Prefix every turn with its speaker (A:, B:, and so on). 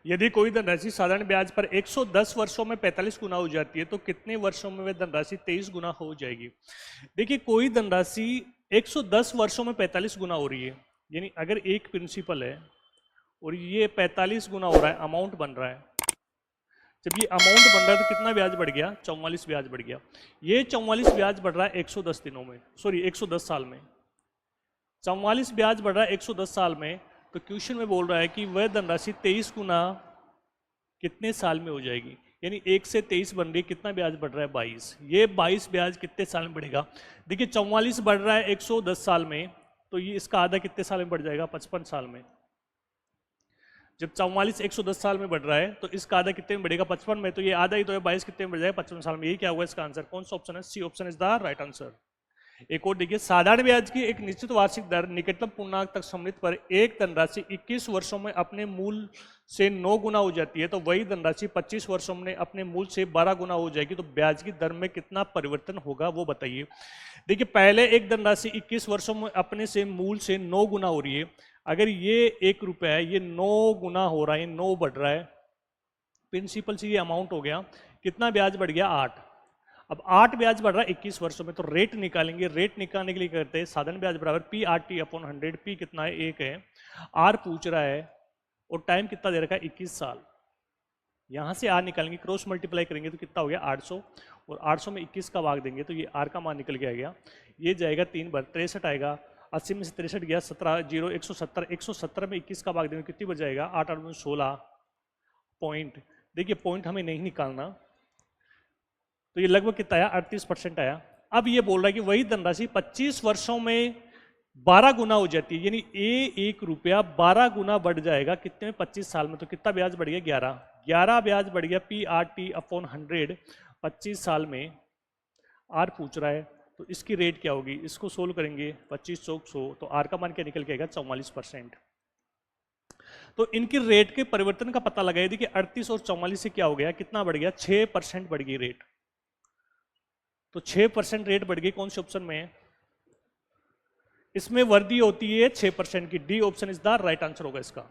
A: यदि कोई धनराशि साधारण ब्याज पर 110 वर्षों में 45 गुना हो जाती है तो कितने वर्षों में वह धनराशि 23 गुना हो जाएगी। देखिए कोई धनराशि 110 वर्षों में 45 गुना हो रही है, यानी अगर एक प्रिंसिपल है और ये 45 गुना हो रहा है, अमाउंट बन रहा है। जब ये अमाउंट बन रहा है तो कितना ब्याज बढ़ गया, 44 ब्याज बढ़ गया। ये 44 ब्याज बढ़ रहा है 110 दिनों में, सॉरी 110 साल में। 44 ब्याज बढ़ रहा है 110 साल में, तो क्वेश्चन में बोल रहा है कि वह धनराशि 23 गुना कितने साल में हो जाएगी। यानी 1 से 23 बन रही है, कितना ब्याज बढ़ रहा है 22। ये 22 ब्याज कितने साल में बढ़ेगा। देखिए 44 बढ़ रहा है 110 साल में, तो ये इसका आधा कितने साल में बढ़ जाएगा, 55 साल में। जब 44 110 साल में बढ़ रहा है तो इसका आधा कितने में बढ़ेगा, 55 में। तो ये आधा ही तो है, 22 कितने में बढ़ जाएगा, 55 साल में। यही क्या हुआ इसका आंसर, कौन सा ऑप्शन है, C option is the right answer. एक और देखिए, साधारण ब्याज की एक निश्चित वार्षिक दर निकटतम पूर्णांक तक सम्मिलित पर एक धनराशि 21 वर्षों में अपने मूल से 9 गुना हो जाती है तो वही धनराशि 25 वर्षों में अपने मूल से 12 गुना हो जाएगी, तो ब्याज की दर में कितना परिवर्तन होगा वो बताइए। देखिए पहले एक धनराशि 21 वर्षों में अपने से मूल से 9 गुना हो रही है। अगर ये 1 रुपया है, ये 9 गुना हो रहा है, 9 बढ़ रहा है, प्रिंसिपल से ये अमाउंट हो गया, कितना ब्याज बढ़ गया, 8। अब 8 ब्याज बढ़ रहा है 21 वर्षों में, तो रेट निकालेंगे। रेट निकालने के लिए करते हैं साधारण ब्याज बराबर P R T upon 100। P कितना है, 1 है, आर पूछ रहा है और टाइम कितना दे रखा है, 21 साल। यहां से आर निकालेंगे, क्रॉस मल्टीप्लाई करेंगे तो कितना हो गया, 800, और 800 में 21 का भाग देंगे तो ये आर का मान निकल के आएगा। ये जाएगा 3 बार, 63 आएगा। 80 में से 63 गया, 17 0 170, 170 में 21 का भाग देंगे कितनी बच जाएगा, 8 8 में 16 पॉइंट। देखिए पॉइंट हमें नहीं निकालना, तो ये लगभग कितना आया, 38% आया। अब ये बोल रहा है कि वही धनराशि 25 वर्षों में 12 गुना हो जाती है, यानी ए 1 रुपया 12 गुना बढ़ जाएगा कितने में, 25 साल में। तो कितना ब्याज बढ़ गया, 11 ब्याज बढ़ गया पी आर टी अपॉन 100 25 साल में। आर पूछ रहा है तो इसकी रेट क्या होगी, इसको सोल्व करेंगे, 25 चौक 100, तो आर का मान क्या निकल के आएगा, 44%। तो इनकी रेट के परिवर्तन का पता लगाइए। देखिए 38 और 44 से क्या हो गया, कितना बढ़ गया, 6% बढ़ गई रेट। तो 6% रेट बढ़ गई, कौन से ऑप्शन में है, इसमें वर्दी होती है 6% की, D option is the right answer होगा इसका।